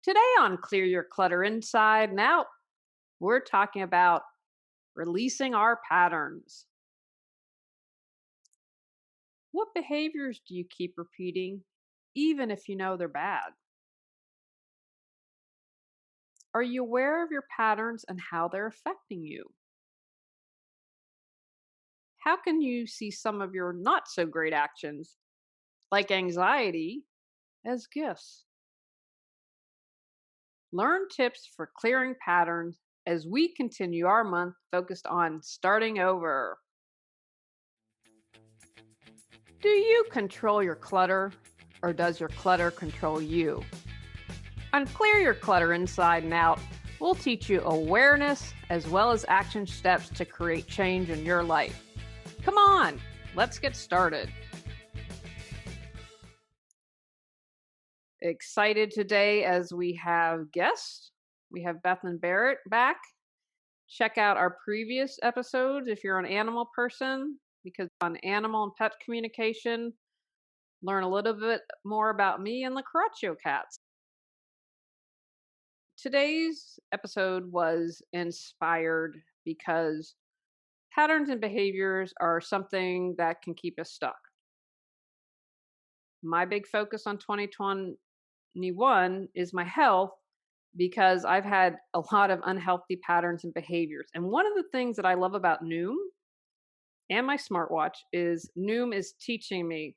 Today on Clear Your Clutter Inside and Out, we're talking about releasing our patterns. What behaviors do you keep repeating, even if you know they're bad? Are you aware of your patterns and how they're affecting you? How can you see some of your not so great actions, like anxiety, as gifts? Learn tips for clearing patterns as we continue our month focused on starting over. Do you control your clutter, or does your clutter control you? On Clear Your Clutter Inside and Out, we'll teach you awareness as well as action steps to create change in your life. Come on, let's get started. Excited today as we have guests. We have Beth and Barrett back. Check out our previous episodes if you're an animal person, because on animal and pet communication, learn a little bit more about me and the Coraccio cats. Today's episode was inspired because patterns and behaviors are something that can keep us stuck. My big focus on 2021 is my health because I've had a lot of unhealthy patterns and behaviors. And one of the things that I love about Noom and my smartwatch is Noom is teaching me.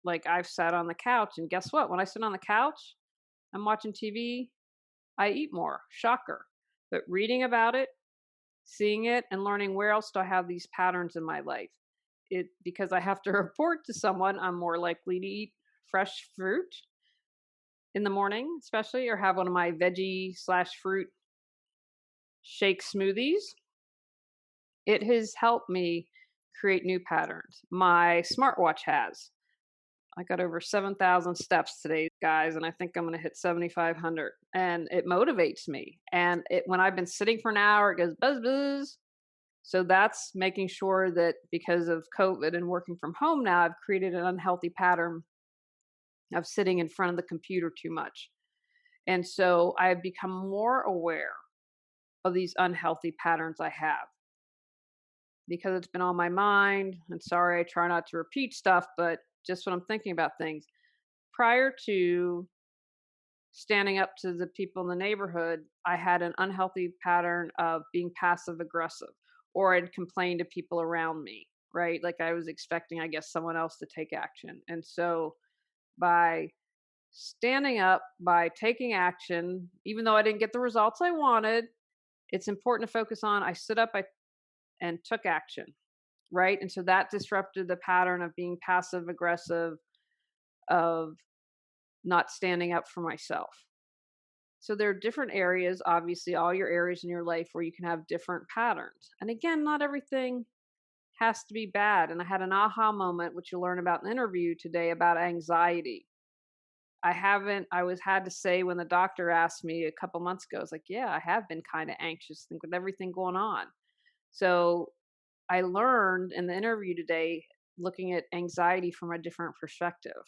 Like, I've sat on the couch, and guess what? When I sit on the couch, I'm watching TV, I eat more. Shocker. But reading about it, seeing it, and learning where else do I have these patterns in my life. It because I have to report to someone, I'm more likely to eat fresh fruit in the morning, especially, or have one of my veggie slash fruit shake smoothies. It has helped me create new patterns. My smartwatch has. I got over 7,000 steps today, guys, and I think I'm going to hit 7,500. And it motivates me. And when I've been sitting for an hour, it goes buzz buzz. So that's making sure that because of COVID and working from home now, I've created an unhealthy pattern of sitting in front of the computer too much. And so I've become more aware of these unhealthy patterns I have because it's been on my mind. And sorry, I try not to repeat stuff, but just when I'm thinking about things. Prior to standing up to the people in the neighborhood, I had an unhealthy pattern of being passive aggressive, or I'd complain to people around me, right? Like I was expecting, I guess, someone else to take action. And so by standing up, by taking action, even though I didn't get the results I wanted, it's important to focus on I stood up and took action, right? And so that disrupted the pattern of being passive aggressive, of not standing up for myself. So there are different areas, obviously, all your areas in your life where you can have different patterns. And again, not everything has to be bad. And I had an aha moment, which you'll learn about in the interview today, about anxiety. I was had to say when the doctor asked me a couple months ago, I was like, yeah, I have been kind of anxious with everything going on. So I learned in the interview today, looking at anxiety from a different perspective.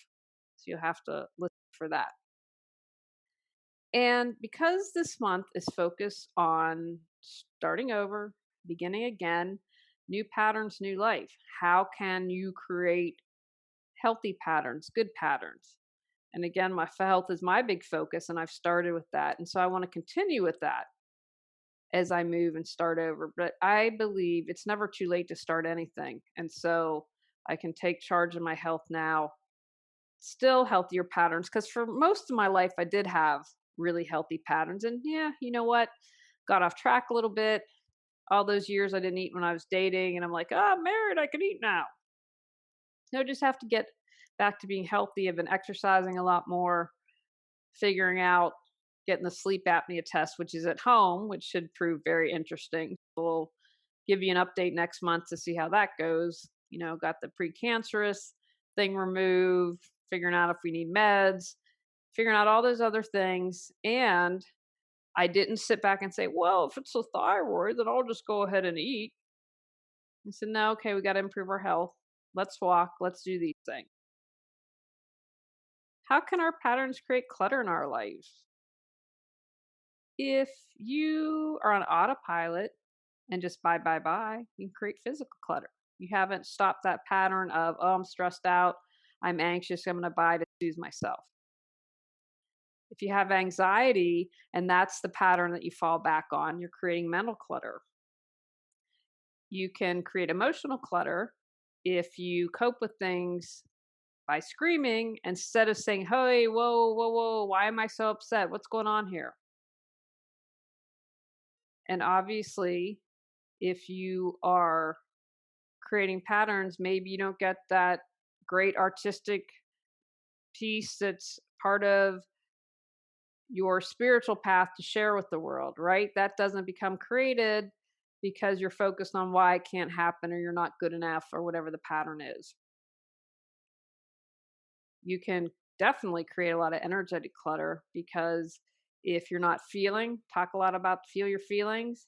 So you'll have to look for that. And because this month is focused on starting over, beginning again, new patterns, new life, how can you create healthy patterns, good patterns? And again, my health is my big focus, and I've started with that. And so I want to continue with that as I move and start over. But I believe it's never too late to start anything. And so I can take charge of my health now, still healthier patterns. Because for most of my life, I did have really healthy patterns. And yeah, you know what? Got off track a little bit. All those years I didn't eat when I was dating. And I'm like, oh, I'm married. I can eat now. No, just have to get back to being healthy. I've been exercising a lot more, figuring out getting the sleep apnea test, which is at home, which should prove very interesting. We'll give you an update next month to see how that goes. You know, got the precancerous thing removed, figuring out if we need meds, figuring out all those other things. And I didn't sit back and say, well, if it's a thyroid, then I'll just go ahead and eat. I said, no, okay, we got to improve our health. Let's walk. Let's do these things. How can our patterns create clutter in our lives? If you are on autopilot and just buy, you can create physical clutter. You haven't stopped that pattern of, oh, I'm stressed out, I'm anxious, I'm going to buy to soothe myself. If you have anxiety and that's the pattern that you fall back on, you're creating mental clutter. You can create emotional clutter if you cope with things by screaming instead of saying, hey, whoa, whoa, whoa, why am I so upset? What's going on here? And obviously, if you are creating patterns, maybe you don't get that great artistic piece that's part of your spiritual path to share with the world, right? That doesn't become created because you're focused on why it can't happen or you're not good enough or whatever the pattern is. You can definitely create a lot of energetic clutter because if you're not feeling, talk a lot about feel your feelings,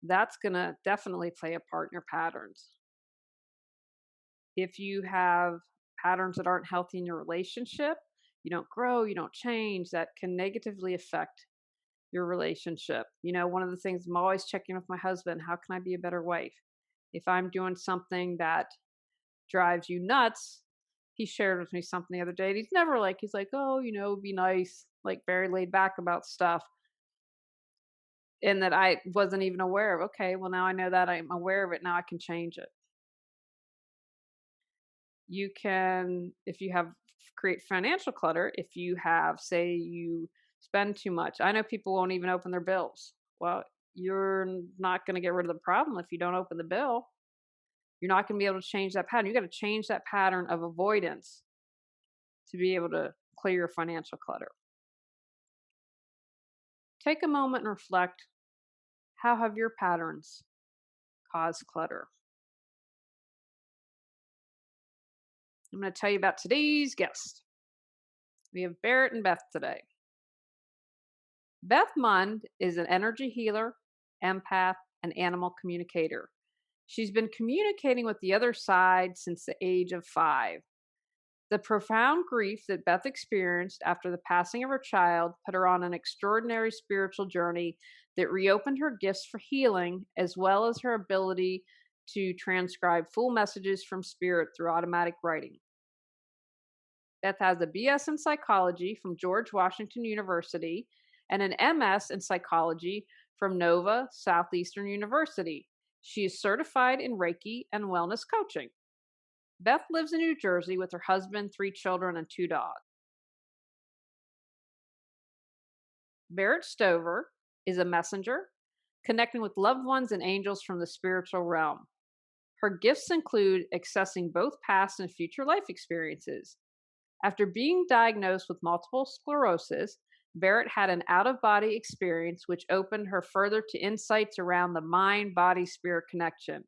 that's going to definitely play a part in your patterns. If you have patterns that aren't healthy in your relationship, you don't grow, you don't change, that can negatively affect your relationship. One of the things I'm always checking with my husband, how can I be a better wife? If I'm doing something that drives you nuts, he shared with me something the other day. He's like, oh, be nice, like very laid back about stuff. And that I wasn't even aware of. Okay, well, now I know that I'm aware of it. Now I can change it. You can, if you have create financial clutter, if you have, say, you spend too much. I know people won't even open their bills. Well, you're not going to get rid of the problem if you don't open the bill. You're not going to be able to change that pattern. You got to change that pattern of avoidance to be able to clear your financial clutter. Take a moment and reflect, how have your patterns caused clutter? I'm going to tell you about today's guest. We have Barrett and Beth today. Beth Mund is an energy healer, empath, and animal communicator. She's been communicating with the other side since the age of 5. The profound grief that Beth experienced after the passing of her child put her on an extraordinary spiritual journey that reopened her gifts for healing, as well as her ability to transcribe full messages from spirit through automatic writing. Beth has a BS in psychology from George Washington University and an MS in psychology from Nova Southeastern University. She is certified in Reiki and wellness coaching. Beth lives in New Jersey with her husband, 3 children, and 2 dogs. Barrett Stover is a messenger, connecting with loved ones and angels from the spiritual realm. Her gifts include accessing both past and future life experiences. After being diagnosed with multiple sclerosis, Barrett had an out-of-body experience which opened her further to insights around the mind-body-spirit connection.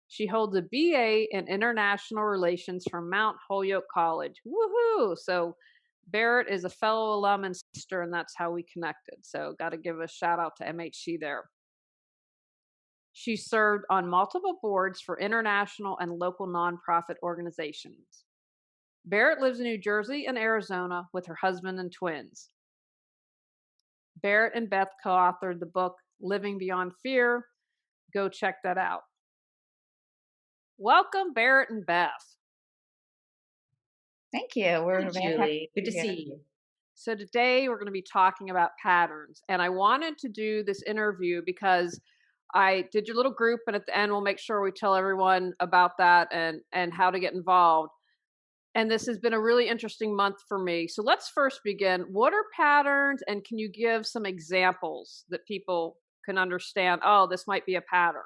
She holds a BA in International Relations from Mount Holyoke College. Woohoo! So Barrett is a fellow alum and sister, and that's how we connected. So got to give a shout out to MHC there. She served on multiple boards for international and local nonprofit organizations. Barrett lives in New Jersey and Arizona with her husband and twins. Barrett and Beth co-authored the book Living Beyond Fear. Go check that out. Welcome, Barrett and Beth. Thank you. We're very Julie. Good to see you. So today we're going to be talking about patterns. And I wanted to do this interview because I did your little group, and at the end we'll make sure we tell everyone about that and how to get involved. And this has been a really interesting month for me. So let's first begin. What are patterns, and can you give some examples that people can understand, oh, this might be a pattern?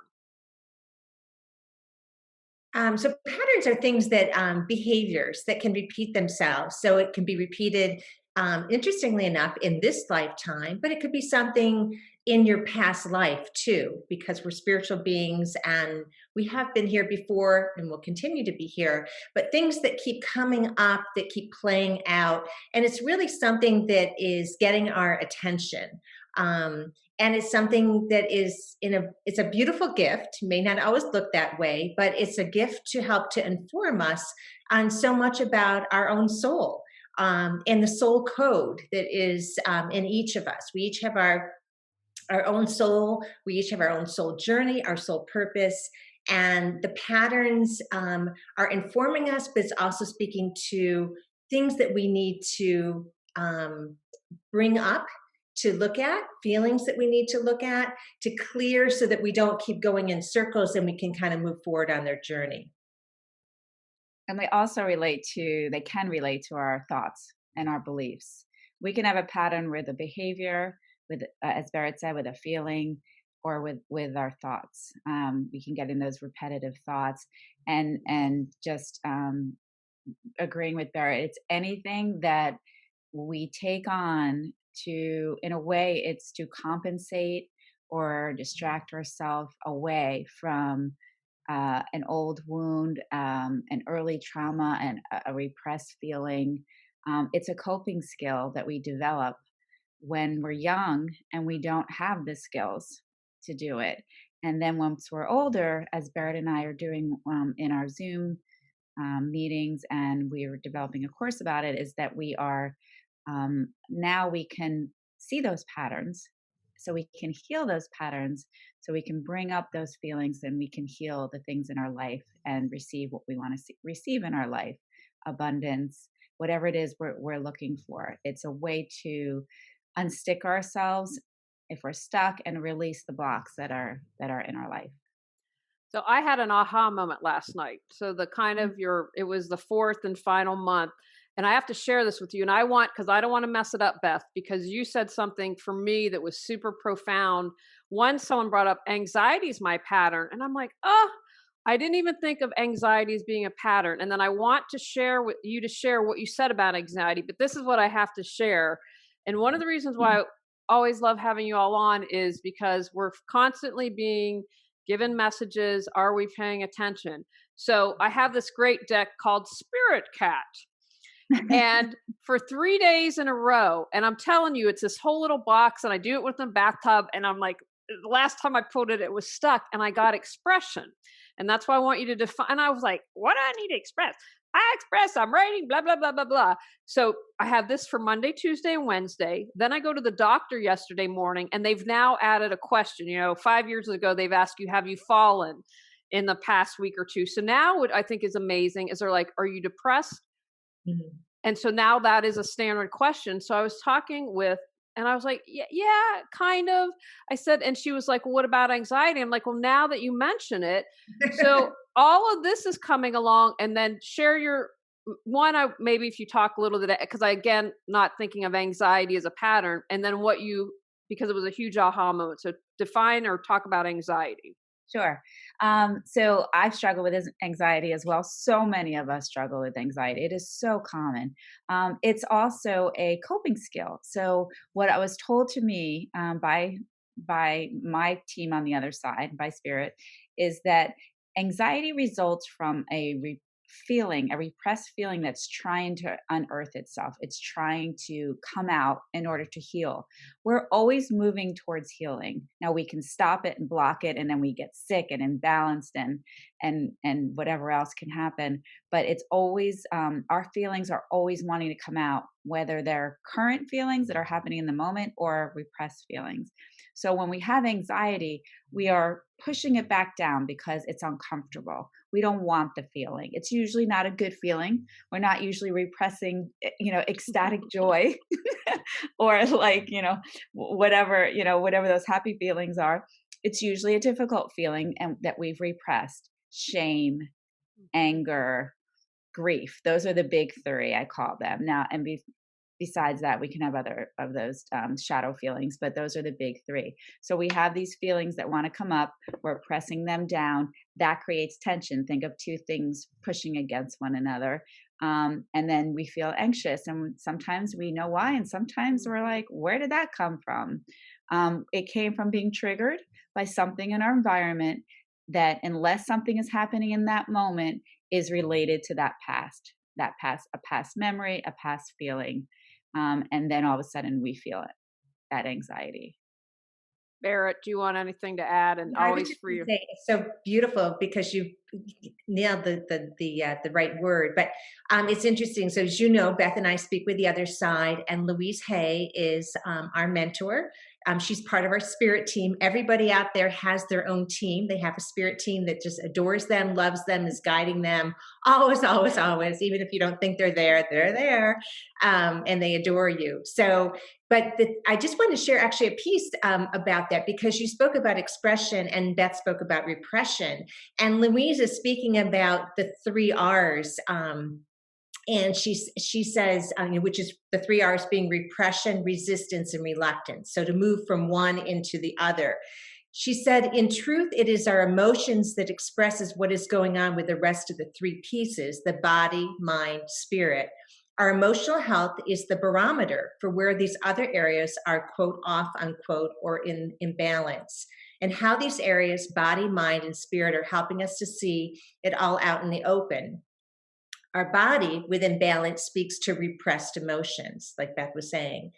So patterns are things that behaviors that can repeat themselves. So it can be repeated, interestingly enough, in this lifetime, but it could be something in your past life too, because we're spiritual beings and we have been here before and will continue to be here. But things that keep coming up, that keep playing out, and it's really something that is getting our attention. And it's something that is it's a beautiful gift, may not always look that way, but it's a gift to help to inform us on so much about our own soul. and the soul code that is in each of us. We each have our own soul. We each have our own soul journey, our soul purpose, and the patterns are informing us, but it's also speaking to things that we need to um, bring up, to look at, feelings that we need to look at, to clear, so that we don't keep going in circles and we can kind of move forward on their journey. And they can relate to our thoughts and our beliefs. We can have a pattern with a behavior, with, as Barrett said, with a feeling, or with our thoughts. We can get in those repetitive thoughts, and just agreeing with Barrett. It's anything that we take on to, in a way, it's to compensate or distract ourselves away from an old wound, an early trauma, and a repressed feeling. It's a coping skill that we develop when we're young and we don't have the skills to do it. And then once we're older, as Barrett and I are doing in our Zoom meetings, and we are developing a course about it, is that we are now we can see those patterns, so we can heal those patterns, so we can bring up those feelings, and we can heal the things in our life and receive what we want to receive in our life, abundance, whatever it is we're looking for. It's a way to unstick ourselves if we're stuck, and release the blocks that are in our life. So I had an aha moment last night. So the kind Mm. of your it was the fourth and final month. And I have to share this with you. And I want, because I don't want to mess it up, Beth, because you said something for me that was super profound. One, someone brought up anxiety is my pattern. And I'm like, oh, I didn't even think of anxiety as being a pattern. And then I want to share with you to share what you said about anxiety, but this is what I have to share. And one of the reasons why I always love having you all on is because we're constantly being given messages. Are we paying attention? So I have this great deck called Spirit Cat. And for 3 days in a row, and I'm telling you, it's this whole little box, and I do it with the bathtub. And I'm like, the last time I pulled it, it was stuck, and I got expression. And that's why I want you to define. And I was like, what do I need to express? I express, I'm writing, blah, blah, blah, blah, blah. So I have this for Monday, Tuesday, and Wednesday. Then I go to the doctor yesterday morning, and they've now added a question. 5 years ago, they've asked you, have you fallen in the past week or two? So now what I think is amazing is they're like, are you depressed? Mhm. And so now that is a standard question. So I was talking with, and I was like, yeah, yeah, kind of. I said, and she was like, well, what about anxiety? I'm like, well, now that you mention it, so all of this is coming along. And then share your one. I maybe if you talk a little bit, because I again not thinking of anxiety as a pattern, and then what you, because it was a huge aha moment. So define or talk about anxiety. Sure. So I've struggled with anxiety as well. So many of us struggle with anxiety. It is so common. It's also a coping skill. So what I was told to me by my team on the other side, by Spirit, is that anxiety results from a repressed feeling that's trying to unearth itself. It's trying to come out in order to heal. We're always moving towards healing. Now we can stop it and block it, and then we get sick and imbalanced, and whatever else can happen. But it's always our feelings are always wanting to come out, whether they're current feelings that are happening in the moment or repressed feelings. So when we have anxiety, we are pushing it back down because it's uncomfortable. We don't want the feeling. It's usually not a good feeling. We're not usually repressing, ecstatic joy or like, whatever those happy feelings are. It's usually a difficult feeling and that we've repressed. Shame, anger, grief. Those are the big three, I call them. Now, besides that, we can have other of those shadow feelings, but those are the big three. So we have these feelings that want to come up. We're pressing them down. That creates tension. Think of two things pushing against one another. And then we feel anxious. And sometimes we know why. And sometimes we're like, where did that come from? It came from being triggered by something in our environment that, unless something is happening in that moment, is related to a past memory, a past feeling. And then all of a sudden we feel it, that anxiety. Barrett, do you want anything to add? And I was always just for going to you. say it's so beautiful because you nailed the right word. But it's interesting. So as you know, Beth and I speak with the other side, and Louise Hay is our mentor. She's part of our spirit team. Everybody out there has their own team. They have a spirit team that just adores them, loves them, is guiding them always, always, always. Even if you don't think they're there, and they adore you. So I just want to share actually a piece about that, because you spoke about expression and Beth spoke about repression. And Louise is speaking about the three R's. And she says, which is the three R's being repression, resistance, and reluctance. So to move from one into the other. She said, in truth, it is our emotions that expresses what is going on with the rest of the three pieces, the body, mind, spirit. Our emotional health is the barometer for where these other areas are, quote, off, unquote, or in imbalance, and how these areas, body, mind, and spirit, are helping us to see it all out in the open. Our body with imbalance speaks to repressed emotions, like Beth was saying.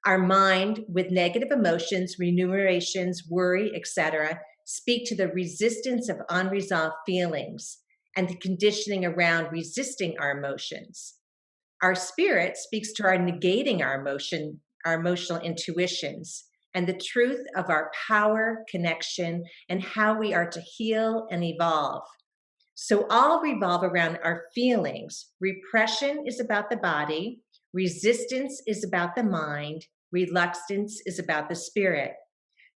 Our mind with negative emotions, remunerations, worry, etc., speak to the resistance of unresolved feelings and the conditioning around resisting our emotions. Our spirit speaks to our negating our emotional intuitions, and the truth of our power, connection, and how we are to heal and evolve. So all revolve around our feelings. Repression is about the body, resistance is about the mind, reluctance is about the spirit.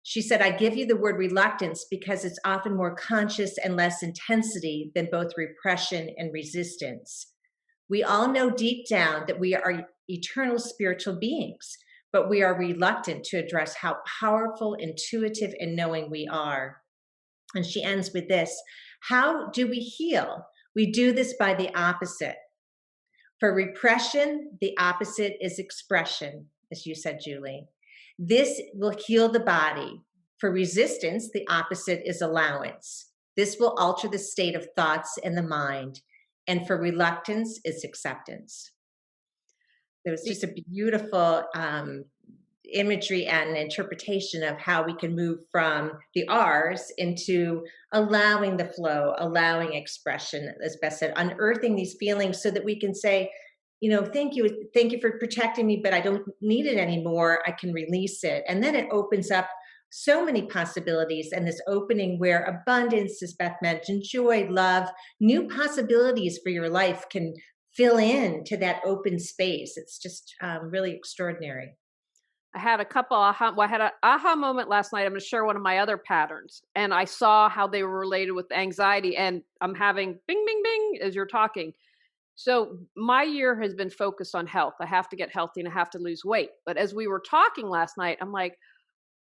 She said, I give you the word reluctance because it's often more conscious and less intensity than both repression and resistance. We all know deep down that we are eternal spiritual beings, but we are reluctant to address how powerful, intuitive, and knowing we are. And she ends with this: how do we heal? We do this by the opposite. For repression, the opposite is expression, as you said, Julie. This will heal the body. For resistance, the opposite is allowance. This will alter the state of thoughts in the mind. And for reluctance, it's acceptance. It was just a beautiful imagery and interpretation of how we can move from the R's into allowing the flow, allowing expression, as Beth said, unearthing these feelings so that we can say, thank you for protecting me, but I don't need it anymore. I can release it. And then it opens up so many possibilities, and this opening where abundance, as Beth mentioned, joy, love, new possibilities for your life can fill in to that open space. It's just really extraordinary. I had a couple I had an aha moment last night. I'm going to share one of my other patterns, and I saw how they were related with anxiety, and I'm having bing, bing, bing as you're talking. So my year has been focused on health. I have to get healthy and I have to lose weight. But as we were talking last night, I'm like,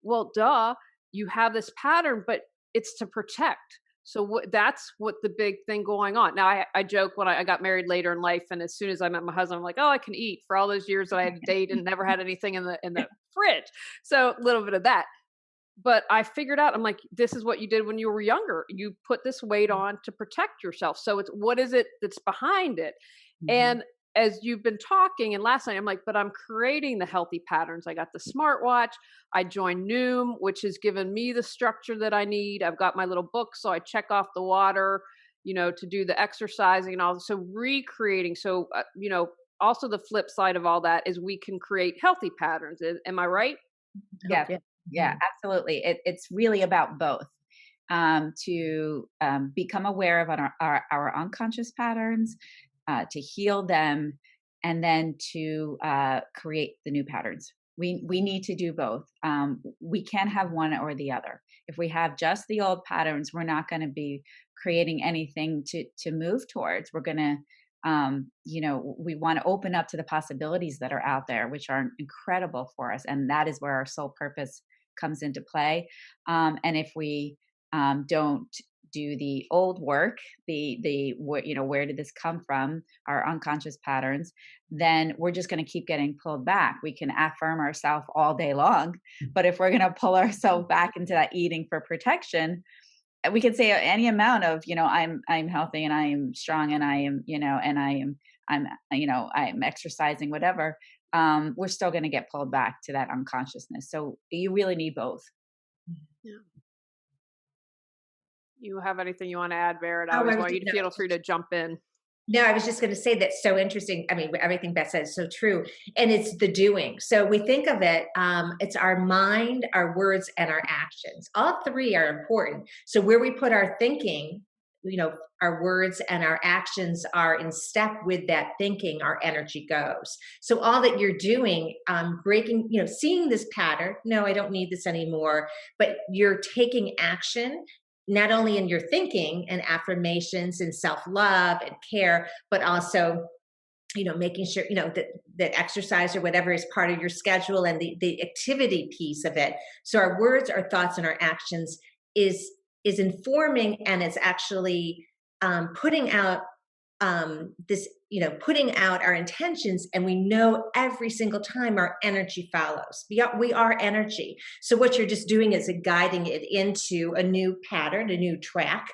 well, duh, you have this pattern, but it's to protect. So that's what the big thing going on. Now, I joke when I got married later in life, and as soon as I met my husband, I'm like, oh, I can eat for all those years that I had to date and never had anything in the fridge. So a little bit of that. But I figured out, I'm like, this is what you did when you were younger. You put this weight on to protect yourself. So it's what is it that's behind it? Mhm. And as you've been talking, and last night, I'm like, but I'm creating the healthy patterns. I got the smartwatch. I joined Noom, which has given me the structure that I need. I've got my little book, so I check off the water, to do the exercising and all. So recreating. So, also the flip side of all that is we can create healthy patterns. Am I right? Yeah, Yeah. yeah, absolutely. It's really about both. To become aware of our unconscious patterns, to heal them, and then to create the new patterns. We need to do both. We can't have one or the other. If we have just the old patterns, we're not going to be creating anything to move towards. We're going to we want to open up to the possibilities that are out there, which are incredible for us. And that is where our soul purpose comes into play. And if we don't do the old work, where did this come from, our unconscious patterns, then we're just going to keep getting pulled back. We can affirm ourselves all day long, but if we're going to pull ourselves back into that eating for protection, we can say any amount of, I'm healthy and I am strong and I am, and I'm exercising, whatever. We're still going to get pulled back to that unconsciousness. So you really need both. Yeah. You have anything you want to add, Barrett? I Oh, always I was want you just, to no, feel free to jump in. no, I was just going to say that's so interesting. I mean, everything Beth said is so true. And it's the doing. So we think of it, it's our mind, our words, and our actions. All three are important. So where we put our thinking, our words and our actions are in step with that thinking, our energy goes. So all that you're doing, breaking, seeing this pattern, no, I don't need this anymore, but you're taking action not only in your thinking and affirmations and self-love and care, but also making sure that exercise or whatever is part of your schedule, and the activity piece of it. So our words, our thoughts, and our actions is informing, and it's actually putting out this putting out our intentions, and we know every single time our energy follows. We are energy. So what you're just doing is guiding it into a new pattern, a new track.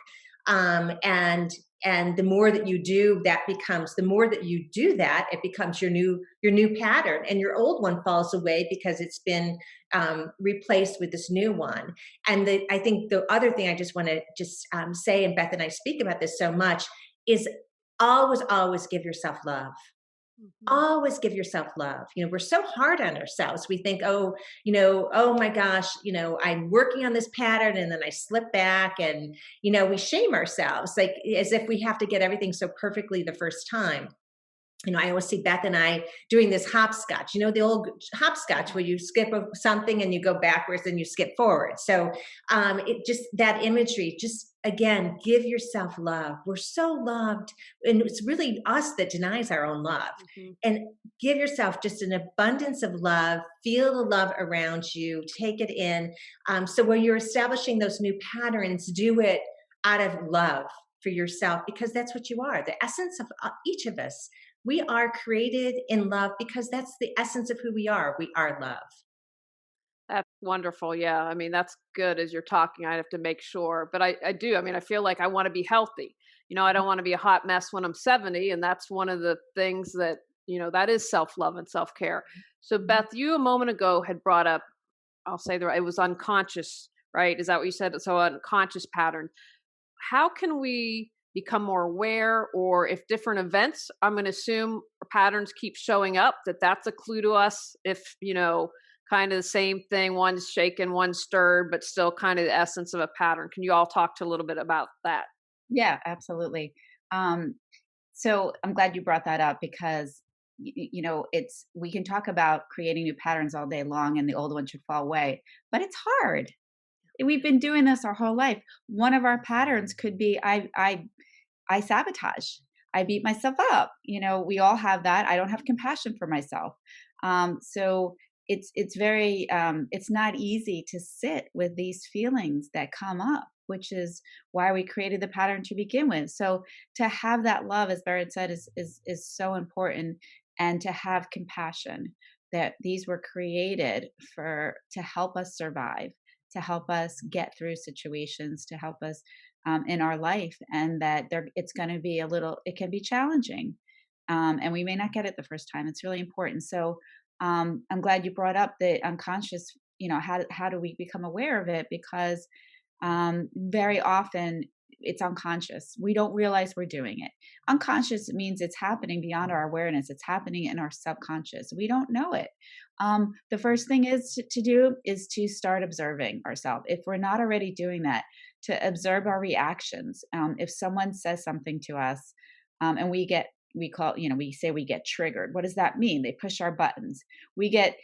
And the more that you do, the more that you do that, it becomes your new pattern, and your old one falls away because it's been replaced with this new one. And I think the other thing I just want to say, and Beth and I speak about this so much, is always give yourself love. Mhm. Always give yourself love. We're so hard on ourselves. We think, oh my gosh, I'm working on this pattern, and then I slip back, and we shame ourselves, like as if we have to get everything so perfectly the first time. I always see Beth and I doing this hopscotch, the old hopscotch where you skip something and you go backwards and you skip forward. So it just, that imagery, just again, give yourself love. We're so loved. And it's really us that denies our own love. Mhm. And give yourself just an abundance of love. Feel the love around you. Take it in. So when you're establishing those new patterns, do it out of love for yourself, because that's what you are. The essence of each of us, we are created in love, because that's the essence of who we are. We are love. That's wonderful. Yeah. I mean, that's good as you're talking. I have to make sure, but I do. I mean, I feel like I want to be healthy. I don't want to be a hot mess when I'm 70. And that's one of the things that, that is self love and self care. So, Beth, you a moment ago had brought up, I'll say it was unconscious, right? Is that what you said? So, unconscious pattern. How can we become more aware, or if different events, I'm going to assume patterns keep showing up, that's a clue to us if, kind of the same thing, one's shaken, one's stirred, but still kind of the essence of a pattern. Can you all talk to a little bit about that? Yeah, absolutely. Um, so I'm glad you brought that up because it's we can talk about creating new patterns all day long and the old one should fall away, but it's hard. We've been doing this our whole life. One of our patterns could be I sabotage. I beat myself up. We all have that. I don't have compassion for myself. So it's very it's not easy to sit with these feelings that come up, which is why we created the pattern to begin with. So to have that love, as Barrett said, is so important, and to have compassion that these were created for to help us survive, to help us get through situations, to help us in our life, and that it's going to be it can be challenging, and we may not get it the first time. It's really important. So I'm glad you brought up the unconscious. How do we become aware of it? Because very often it's unconscious. We don't realize we're doing it. Unconscious means it's happening beyond our awareness. It's happening in our subconscious. We don't know it. The first thing is to do is to start observing ourselves. If we're not already doing that, to observe our reactions. If someone says something to us, and we say we get triggered. What does that mean? They push our buttons. We get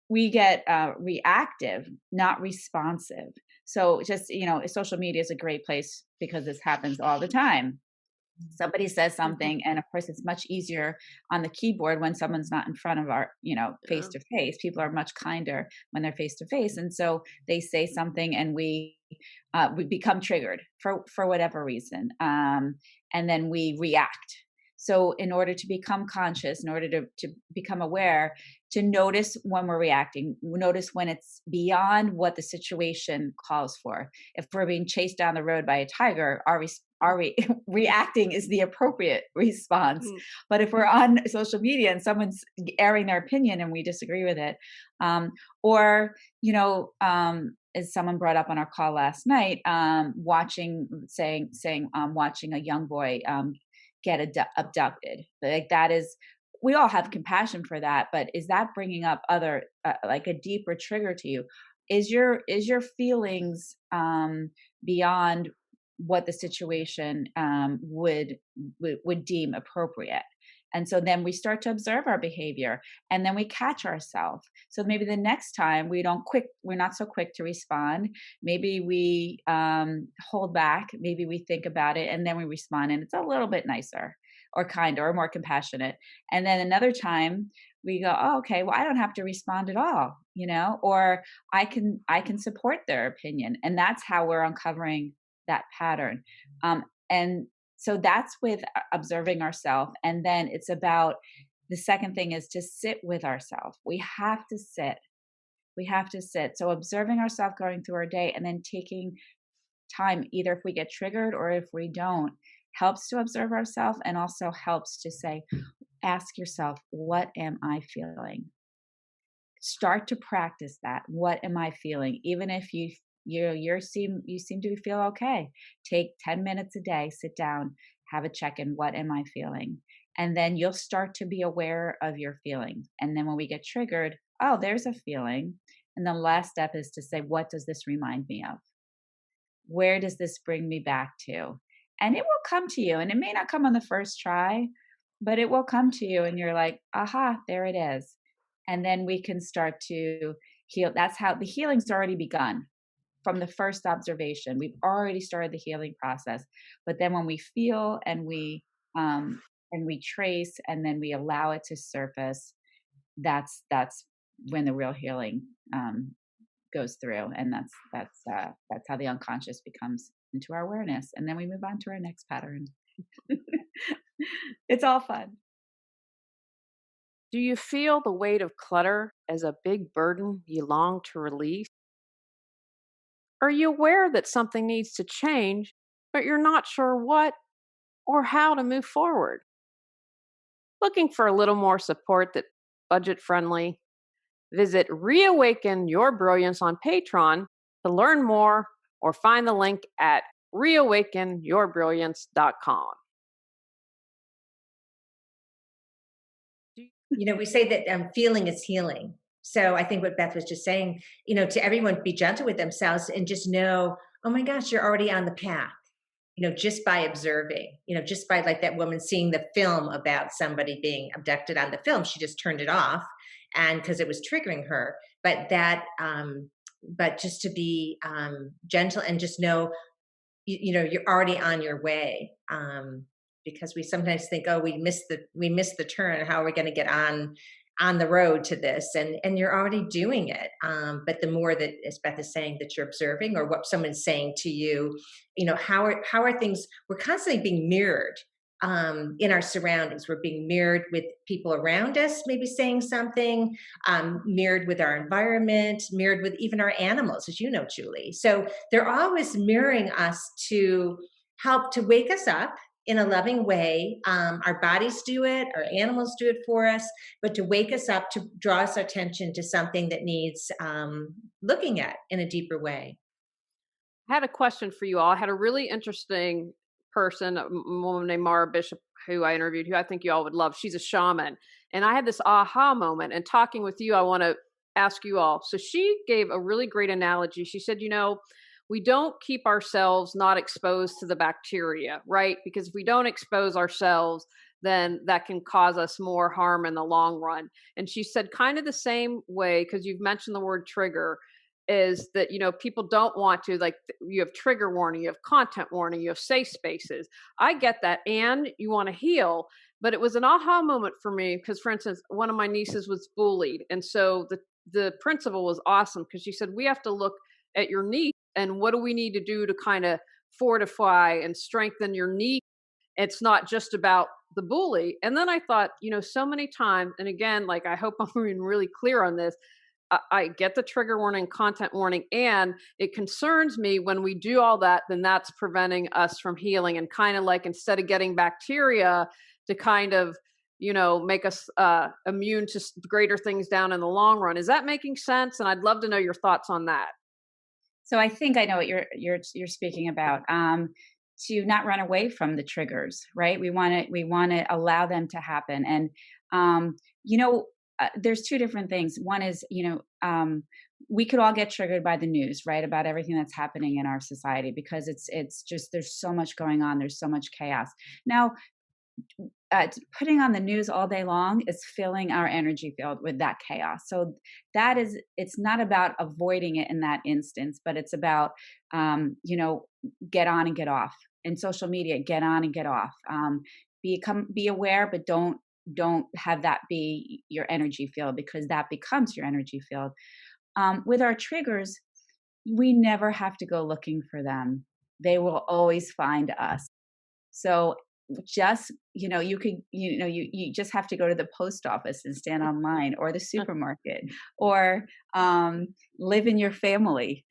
reactive, not responsive. So just, social media is a great place because this happens all the time. Somebody says Mhm. something, and of course it's much easier on the keyboard when someone's not in front of our, face Yeah. to face. People are much kinder when they're face to face, and so they say something, and we become triggered for whatever reason, and then we react. So in order to become conscious, in order to become aware, to notice when we're reacting, notice when it's beyond what the situation calls for. If we're being chased down the road by a tiger, reacting is the appropriate response. Mhm. But if we're on social media and someone's airing their opinion and we disagree with it, or as someone brought up on our call last night, watching a young boy get abducted. Like that is, we all have compassion for that, but is that bringing up other like a deeper trigger to you? Is your feelings beyond what the situation would deem appropriate? And so then we start to observe our behavior, and then we catch ourselves. So maybe the next time we're not so quick to respond. Maybe we hold back, maybe we think about it, and then we respond, and it's a little bit nicer or kinder or more compassionate. And then another time we go, oh, okay, well, I don't have to respond at all, or I can support their opinion. And that's how we're uncovering that pattern. And so that's with observing ourselves. And then it's about, the second thing is to sit with ourselves. We have to sit. We have to sit. So observing ourselves going through our day, and then taking time, either if we get triggered or if we don't, helps to observe ourselves, and also helps to say, ask yourself, what am I feeling? Start to practice that. What am I feeling? Even if you seem to feel okay. Take 10 minutes a day, sit down, have a check-in. What am I feeling? And then you'll start to be aware of your feelings. And then when we get triggered, oh, there's a feeling. And the last step is to say, what does this remind me of? Where does this bring me back to? And it will come to you. And it may not come on the first try, but it will come to you. And you're like, aha, there it is. And then we can start to heal. That's how the healing's already begun. From the first observation, we've already started the healing process. But then when we feel and we trace, and then we allow it to surface, that's when the real healing goes through. And that's how the unconscious becomes into our awareness. And then we move on to our next pattern. It's all fun. Do you feel the weight of clutter as a big burden you long to release? Are you aware that something needs to change, but you're not sure what or how to move forward? Looking for a little more support that's budget friendly? Visit Reawaken Your Brilliance on Patreon to learn more, or find the link at reawakenyourbrilliance.com. We say that feeling is healing. So I think what Beth was just saying, to everyone, be gentle with themselves and just know, oh my gosh, you're already on the path. Just by observing, just by, like, that woman seeing the film about somebody being abducted on the film, she just turned it off, and because it was triggering her. But just to be gentle and just know, you're already on your way. Because we sometimes think, oh, we missed the turn. How are we going to get on the road to this? And you're already doing it. But the more that, as Beth is saying, that you're observing, or what someone's saying to you, how are things? We're constantly being mirrored in our surroundings. We're being mirrored with people around us, maybe saying something, mirrored with our environment, mirrored with even our animals, as you know, Julie. So they're always mirroring us to help to wake us up in a loving way. Our bodies do it, our animals do it for us, but to wake us up, to draw us attention to something that needs looking at in a deeper way. I had a question for you all. I had a really interesting person, a woman named Mara Bishop, who I interviewed, who I think you all would love. She's a shaman. And I had this aha moment. And talking with you, I want to ask you all. So she gave a really great analogy. She said, we don't keep ourselves not exposed to the bacteria, right? Because if we don't expose ourselves, then that can cause us more harm in the long run. And she said kind of the same way, because you've mentioned the word trigger, is that, people don't want to, like, you have trigger warning, you have content warning, you have safe spaces. I get that. And you want to heal. But it was an aha moment for me because, for instance, one of my nieces was bullied. And so the principal was awesome, because she said, we have to look at your niece, and what do we need to do to kind of fortify and strengthen your niece? It's not just about the bully. And then I thought, so many times, and again, like, I hope I'm being really clear on this. I get the trigger warning, content warning, and it concerns me when we do all that, then that's preventing us from healing. And kind of like, instead of getting bacteria to kind of, make us immune to greater things down in the long run. Is that making sense? And I'd love to know your thoughts on that. So I think I know what you're speaking about. To not run away from the triggers, right? We want to allow them to happen, and um, you know, there's two different things. One is, we could all get triggered by the news, right, about everything that's happening in our society, because it's just, there's so much going on, there's so much chaos. Now, putting on the news all day long is filling our energy field with that chaos. So it's not about avoiding it in that instance, but it's about, get on and get off. In social media, get on and get off. Be aware, but don't have that be your energy field, because that becomes your energy field. With our triggers, we never have to go looking for them. They will always find us. So just, you just have to go to the post office and stand online, or the supermarket, or live in your family,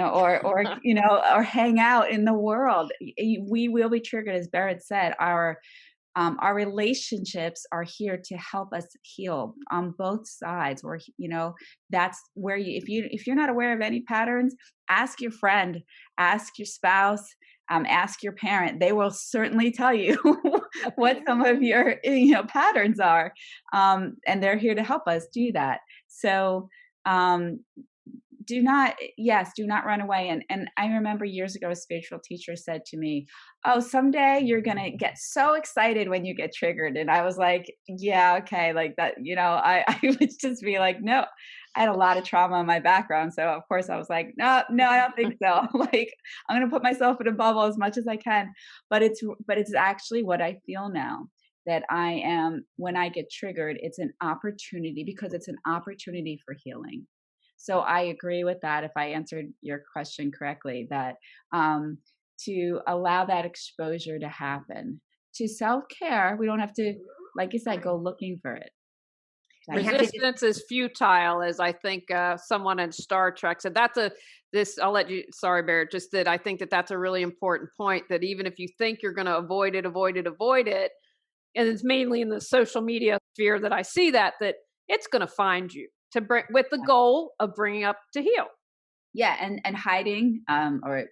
or hang out in the world. We will be triggered, as Barrett said. Our relationships are here to help us heal on both sides. Or, that's where if you're not aware of any patterns, ask your friend, ask your spouse, ask your parent. They will certainly tell you what some of your patterns are, and they're here to help us do that. So, do not run away. And I remember years ago, a spiritual teacher said to me, "Oh, someday you're going to get so excited when you get triggered." And I was like, "Yeah, okay." Like that, I would just be like, "No." I had a lot of trauma in my background. So of course I was like, "No, no, I don't think so." Like, I'm going to put myself in a bubble as much as I can. But it's actually what I feel now, that I am, when I get triggered, it's an opportunity, because it's an opportunity for healing. So I agree with that, if I answered your question correctly, that to allow that exposure to happen. To self-care, we don't have to, like you said, go looking for it. We have to Resistance is futile, as I think someone in Star Trek said. I'll let you, sorry, Barrett, just that I think that that's a really important point, that even if you think you're going to avoid it, and it's mainly in the social media sphere that I see that it's going to find you to bring, with the goal of bringing up to heal. Yeah, and hiding, or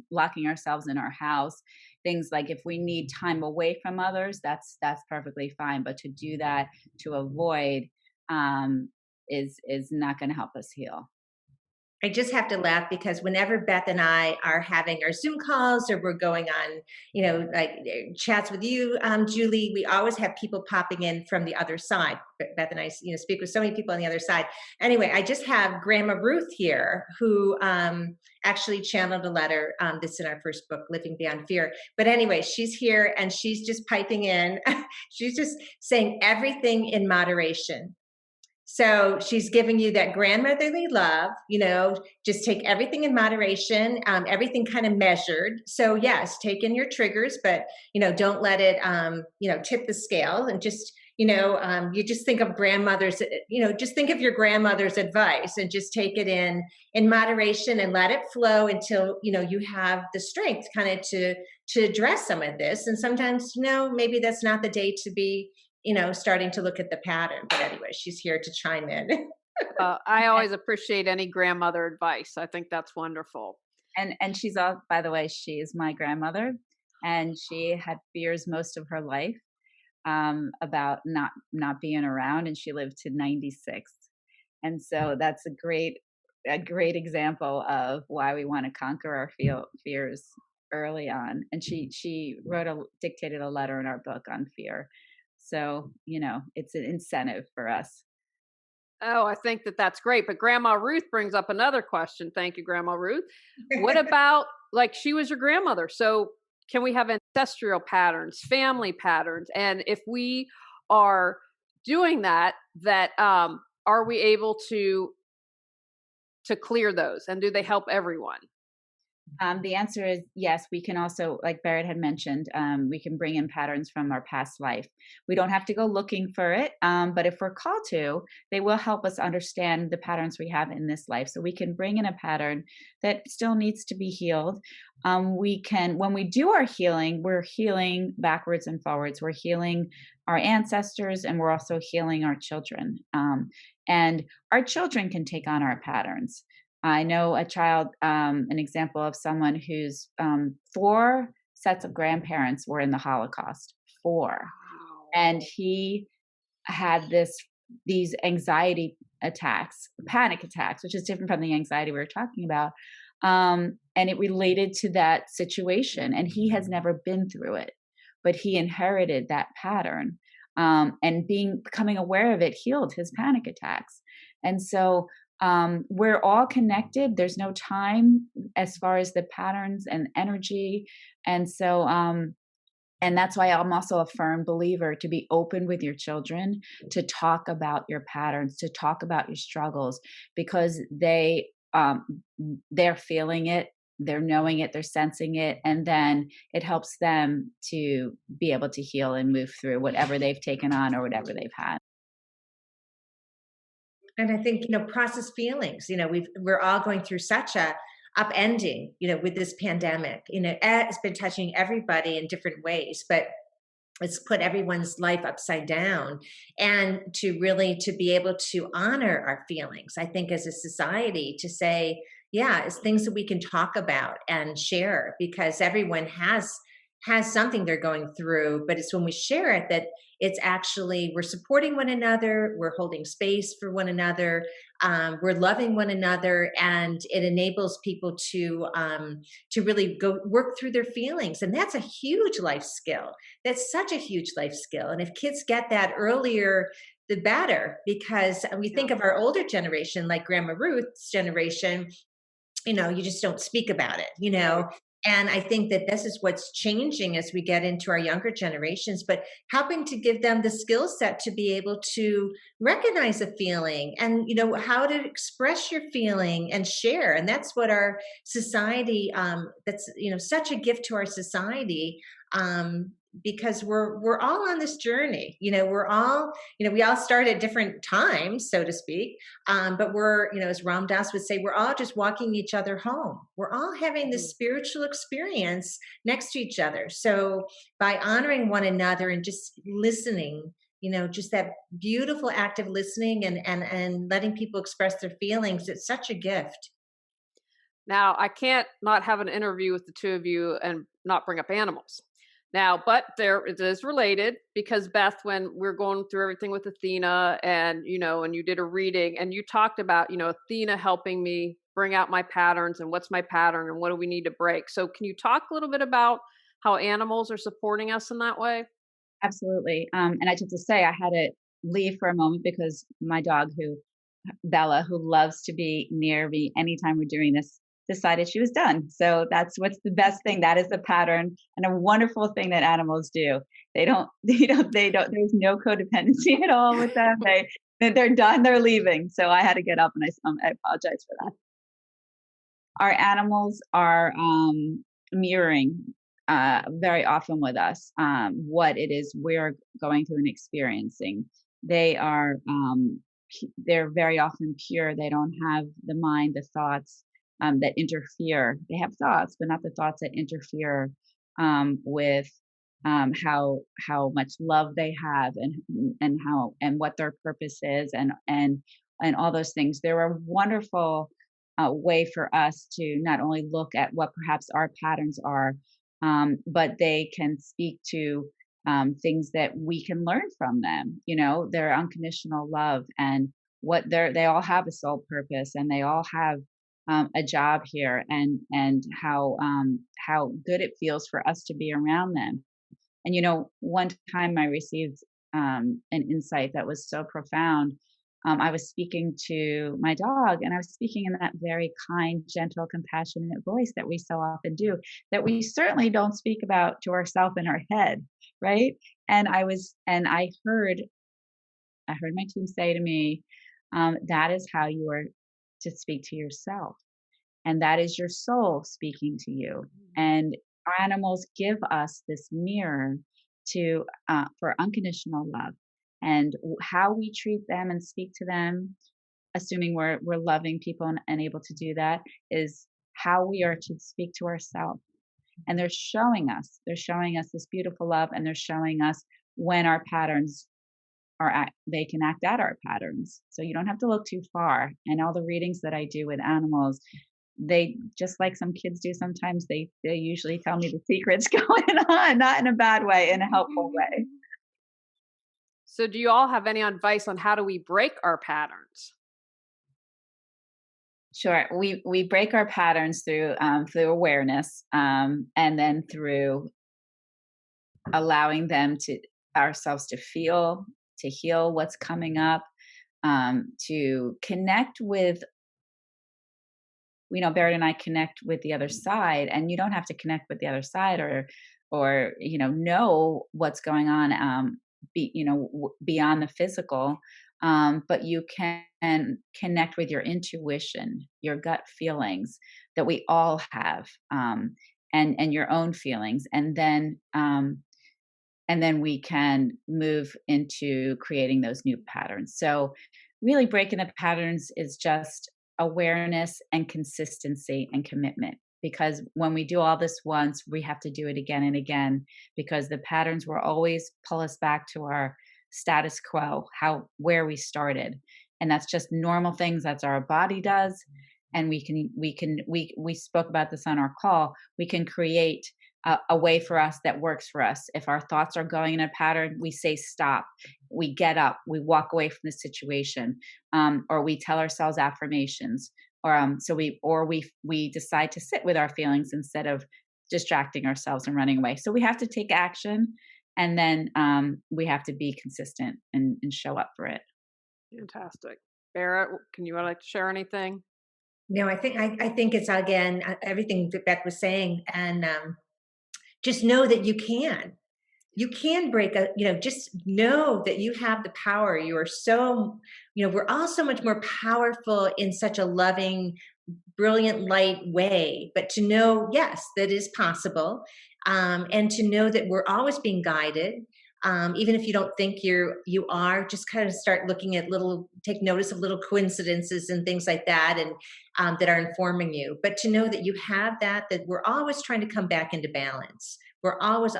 locking ourselves in our house, things like, if we need time away from others, that's perfectly fine. But to do that, to avoid, is not going to help us heal. I just have to laugh because whenever Beth and I are having our Zoom calls, or we're going on, like chats with you, Julie, we always have people popping in from the other side. Beth and I, speak with so many people on the other side. Anyway, I just have Grandma Ruth here, who actually channeled a letter that's in our first book, Living Beyond Fear. But anyway, she's here and she's just piping in. She's just saying everything in moderation. So she's giving you that grandmotherly love, just take everything in moderation, everything kind of measured. So yes, take in your triggers, but, don't let it, tip the scale, and just, you just think of grandmothers, just think of your grandmother's advice, and just take it in moderation, and let it flow until, you have the strength kind of to address some of this. And sometimes, maybe that's not the day to be, starting to look at the pattern. But anyway, she's here to chime in. I always appreciate any grandmother advice. I think that's wonderful. And she's all, by the way, she is my grandmother, and she had fears most of her life, about not being around, and she lived to 96. And so that's a great example of why we want to conquer our fears early on. And she dictated a letter in our book on fear. So, it's an incentive for us. Oh, I think that's great. But Grandma Ruth brings up another question. Thank you, Grandma Ruth. What about, like, she was your grandmother? So can we have ancestral patterns, family patterns? And if we are doing that, are we able to clear those? And do they help everyone? The answer is yes. We can also, like Barrett had mentioned, we can bring in patterns from our past life. We don't have to go looking for it, but if we're called to, they will help us understand the patterns we have in this life. So we can bring in a pattern that still needs to be healed. When we do our healing, we're healing backwards and forwards. We're healing our ancestors, and we're also healing our children. And our children can take on our patterns. I know a child, an example of someone whose 4 sets of grandparents were in the Holocaust. 4. Wow. And he had these anxiety attacks, panic attacks, which is different from the anxiety we were talking about. And it related to that situation. And he has never been through it, but he inherited that pattern. And becoming aware of it healed his panic attacks. And so we're all connected. There's no time as far as the patterns and energy. And so and that's why I'm also a firm believer to be open with your children, to talk about your patterns, to talk about your struggles, because they're feeling it, they're knowing it, they're sensing it, and then it helps them to be able to heal and move through whatever they've taken on or whatever they've had. And I think, process feelings, we're all going through such a upending, with this pandemic. It's been touching everybody in different ways, but it's put everyone's life upside down. And to be able to honor our feelings, I think as a society, to say, yeah, it's things that we can talk about and share, because everyone has something they're going through, but it's when we share it that it's actually, we're supporting one another, we're holding space for one another, we're loving one another, and it enables people to really go work through their feelings. And that's a huge life skill. That's such a huge life skill. And if kids get that earlier, the better, because we Yeah. think of our older generation, like Grandma Ruth's generation, you just don't speak about it. Right. And I think that this is what's changing as we get into our younger generations, but helping to give them the skill set to be able to recognize a feeling, and how to express your feeling and share. And that's what our society, that's such a gift to our society, because we're all on this journey. We're all, we all start at different times, so to speak, but we're, as Ram Dass would say, we're all just walking each other home. We're all having this Mhm. spiritual experience next to each other. So by honoring one another and just listening, just that beautiful act of listening, and letting people express their feelings, it's such a gift. Now, I can't not have an interview with the two of you and not bring up animals. Now, but there it is related because Beth, when we're going through everything with Athena, and you did a reading and you talked about, Athena helping me bring out my patterns and what's my pattern and what do we need to break. So can you talk a little bit about how animals are supporting us in that way? Absolutely. And I just have to say, I had to leave for a moment because my dog, Bella, who loves to be near me anytime we're doing this, decided she was done. So that's what's the best thing. That is the pattern and a wonderful thing that animals do. They don't, there's no codependency at all with them. They're done, they're leaving. So I had to get up and I apologize for that. Our animals are mirroring very often with us what it is we're going through and experiencing. They are they're very often pure. They don't have the mind, the thoughts that interfere. They have thoughts, but not the thoughts that interfere with how much love they have, and how and what their purpose is, and all those things. They're a wonderful way for us to not only look at what perhaps our patterns are, but they can speak to things that we can learn from them. Their unconditional love, and they all have a soul purpose, and they all have a job here, and how good it feels for us to be around them. And one time I received an insight that was so profound. I was speaking to my dog, and I was speaking in that very kind, gentle, compassionate voice that we so often do, that we certainly don't speak about to ourselves in our head, right? And I heard my team say to me, "That is how you are to speak to yourself, and that is your soul speaking to you." And animals give us this mirror to for unconditional love, and how we treat them and speak to them, assuming we're loving people and able to do that, is how we are to speak to ourselves. And they're showing us this beautiful love, and they're showing us when our patterns they can act out our patterns. So you don't have to look too far. And all the readings that I do with animals, they just like some kids do sometimes, they usually tell me the secrets going on, not in a bad way, in a helpful way. So, do you all have any advice on how do we break our patterns? Sure. We break our patterns through awareness, and then through allowing them to ourselves to feel, to heal what's coming up, to connect with, Barrett and I connect with the other side, and you don't have to connect with the other side or know what's going on, beyond the physical, but you can connect with your intuition, your gut feelings that we all have, and your own feelings, and then we can move into creating those new patterns. So, really breaking the patterns is just awareness and consistency and commitment. Because when we do all this once, we have to do it again and again, because the patterns will always pull us back to our status quo, where we started. And that's just normal things that's our body does. And we spoke about this on our call. We can create a way for us that works for us. If our thoughts are going in a pattern, we say stop. We get up. We walk away from the situation, or we tell ourselves affirmations, or we decide to sit with our feelings instead of distracting ourselves and running away. So we have to take action, and then we have to be consistent and show up for it. Fantastic. Barrett, can you like to share anything? No, I think it's again everything that Beck was saying, and just know that you can break a, just know that you have the power. You are so, we're all so much more powerful in such a loving, brilliant, light way. But to know, yes, that is possible, and to know that we're always being guided. Even if you don't think you are, just kind of start looking at take notice of little coincidences and things like that, and that are informing you. But to know that you have that we're always trying to come back into balance. We're always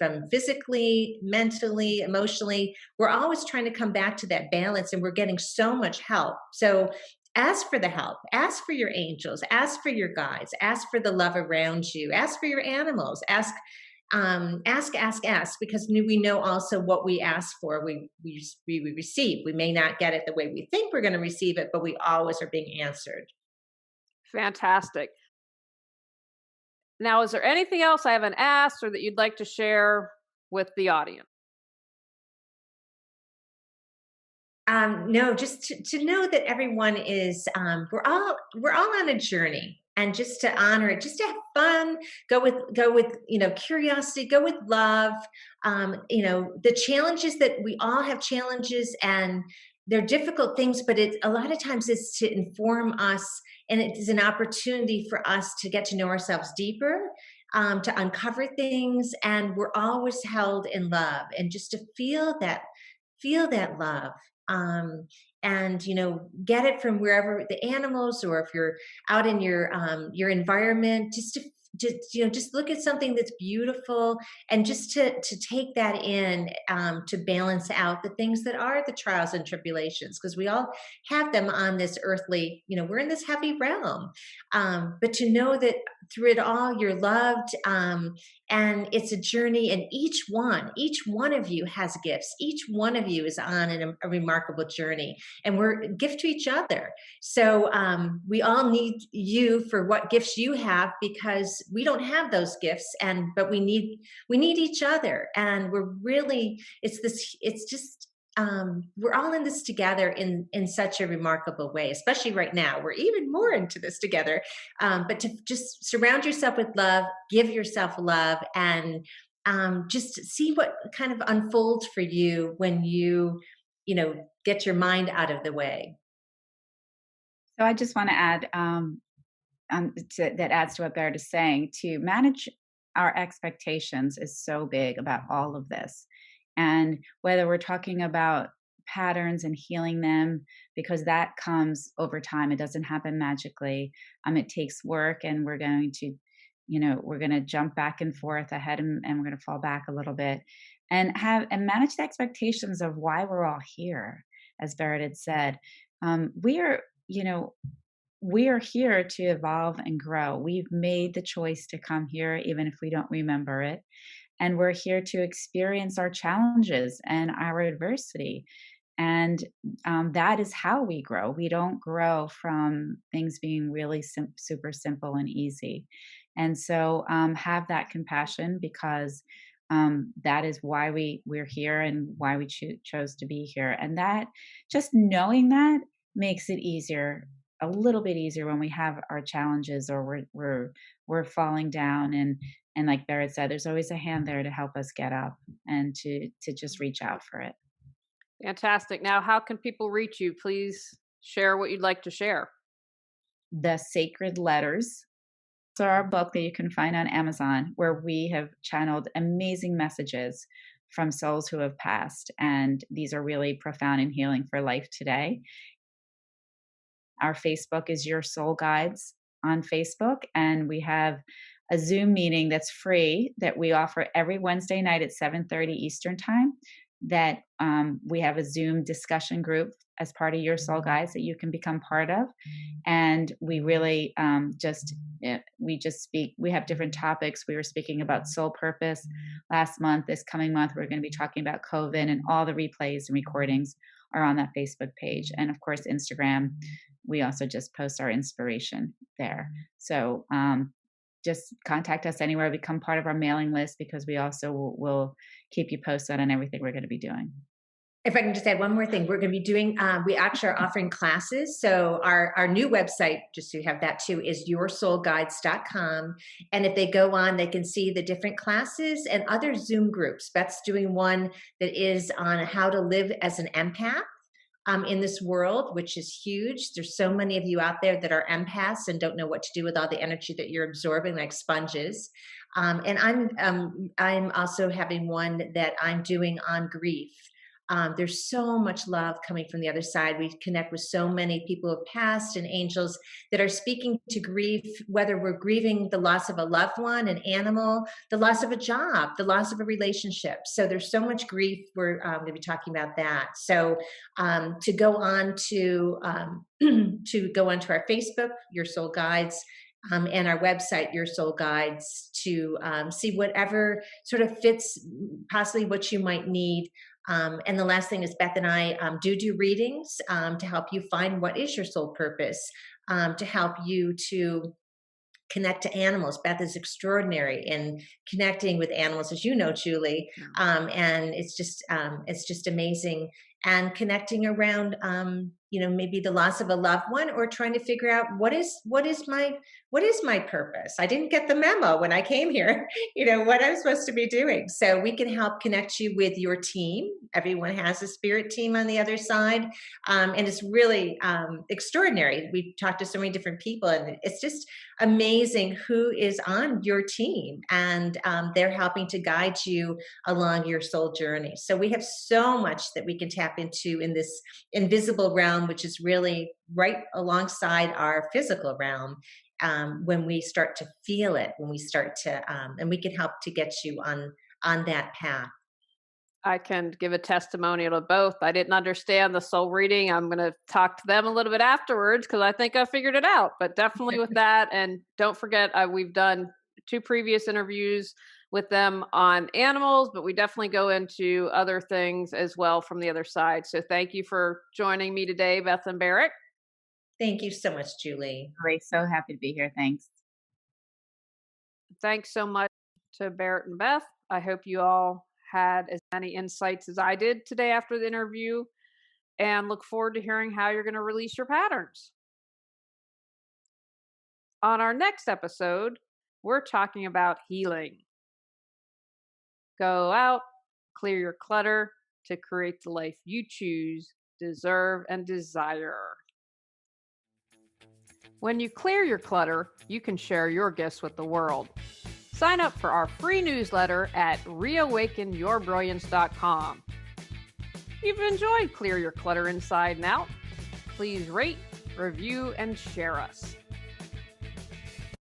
from physically, mentally, emotionally, we're always trying to come back to that balance, and we're getting so much help. So ask for the help, ask for your angels, ask for your guides, ask for the love around you, ask for your animals, ask, because we know also what we ask for, we receive. We may not get it the way we think we're going to receive it, but we always are being answered. Fantastic. Now, is there anything else I haven't asked or that you'd like to share with the audience? No, just to know that everyone is, we're all on a journey, and just to honor it, just to have fun, go with curiosity, go with love. The challenges that we all have challenges, and they're difficult things, but a lot of times it's to inform us, and it is an opportunity for us to get to know ourselves deeper, to uncover things, and we're always held in love, and just to feel that love, and get it from wherever, the animals, or if you're out in your environment, just to just look at something that's beautiful, and just to take that in, to balance out the things that are the trials and tribulations, because we all have them on this earthly, we're in this heavy realm, but to know that through it all you're loved, and it's a journey, and each one of you has gifts, each one of you is on a remarkable journey, and we're a gift to each other. So we all need you for what gifts you have, because we don't have those gifts, but we need each other, and we're all in this together in such a remarkable way, especially right now. We're even more into this together. But to just surround yourself with love, give yourself love, and just see what kind of unfolds for you when get your mind out of the way. So I just want to add, that adds to what Baird is saying. To manage our expectations is so big about all of this. And whether we're talking about patterns and healing them, because that comes over time, it doesn't happen magically. It takes work, and we're going to jump back and forth ahead, and we're going to fall back a little bit. and manage the expectations of why we're all here. As Barrett had said, we are, we are here to evolve and grow. We've made the choice to come here, even if we don't remember it. And we're here to experience our challenges and our adversity. And that is how we grow. We don't grow from things being really super simple and easy. And so have that compassion, because that is why we're here and why we chose to be here. And that, just knowing that, makes it easier, a little bit easier, when we have our challenges, or we're falling down, and like Barrett said, there's always a hand there to help us get up and to just reach out for it. Fantastic. Now, how can people reach you? Please share what you'd like to share. The Sacred Letters are our book that you can find on Amazon, where we have channeled amazing messages from souls who have passed. And these are really profound and healing for life today. Our Facebook is Your Soul Guides on Facebook, and we have a Zoom meeting that's free that we offer every Wednesday night at 7:30 Eastern Time. That we have a Zoom discussion group as part of Your Soul Guides that you can become part of, and we really we just speak. We have different topics. We were speaking about soul purpose last month. This coming month, we're going to be talking about COVID, and all the replays and recordings are on that Facebook page, and of course Instagram. We also just post our inspiration there. So just contact us anywhere, become part of our mailing list, because we also will keep you posted on everything we're going to be doing. If I can just add one more thing, we're going to be doing, we actually are offering classes. So our new website, just so you have that too, is yoursoulguides.com. And if they go on, they can see the different classes and other Zoom groups. Beth's doing one that is on how to live as an empath in this world, which is huge. There's so many of you out there that are empaths and don't know what to do with all the energy that you're absorbing, like sponges. And I'm also having one that I'm doing on grief. There's so much love coming from the other side. We connect with so many people who have passed and angels that are speaking to grief, whether we're grieving the loss of a loved one, an animal, the loss of a job, the loss of a relationship. So there's so much grief. We're going to be talking about that. So to go on to go onto our Facebook, Your Soul Guides, and our website, Your Soul Guides, to see whatever sort of fits possibly what you might need. And the last thing is Beth and I do readings to help you find what is your soul purpose, to help you to connect to animals. Beth is extraordinary in connecting with animals, as you know, Julie. And it's just amazing. And connecting around, maybe the loss of a loved one, or trying to figure out what is my purpose. I didn't get the memo when I came here, what I'm supposed to be doing. So we can help connect you with your team. Everyone has a spirit team on the other side. And it's really extraordinary. We've talked to so many different people, and it's just amazing who is on your team, and they're helping to guide you along your soul journey. So we have so much that we can tap into in this invisible realm, which is really right alongside our physical realm. When we start to feel it, when we start to, and we can help to get you on that path. I can give a testimonial to both. I didn't understand the soul reading. I'm going to talk to them a little bit afterwards, because I think I figured it out, but definitely with that. And don't forget, we've done 2 previous interviews with them on animals, but we definitely go into other things as well from the other side. So thank you for joining me today, Beth and Barrett. Thank you so much, Julie. Great. So happy to be here. Thanks. Thanks so much to Barrett and Beth. I hope you all had as many insights as I did today after the interview, and look forward to hearing how you're going to release your patterns. On our next episode, we're talking about healing. Go out, clear your clutter to create the life you choose, deserve, and desire. When you clear your clutter, you can share your gifts with the world. Sign up for our free newsletter at reawakenyourbrilliance.com. If you've enjoyed Clear Your Clutter Inside and Out, please rate, review, and share us.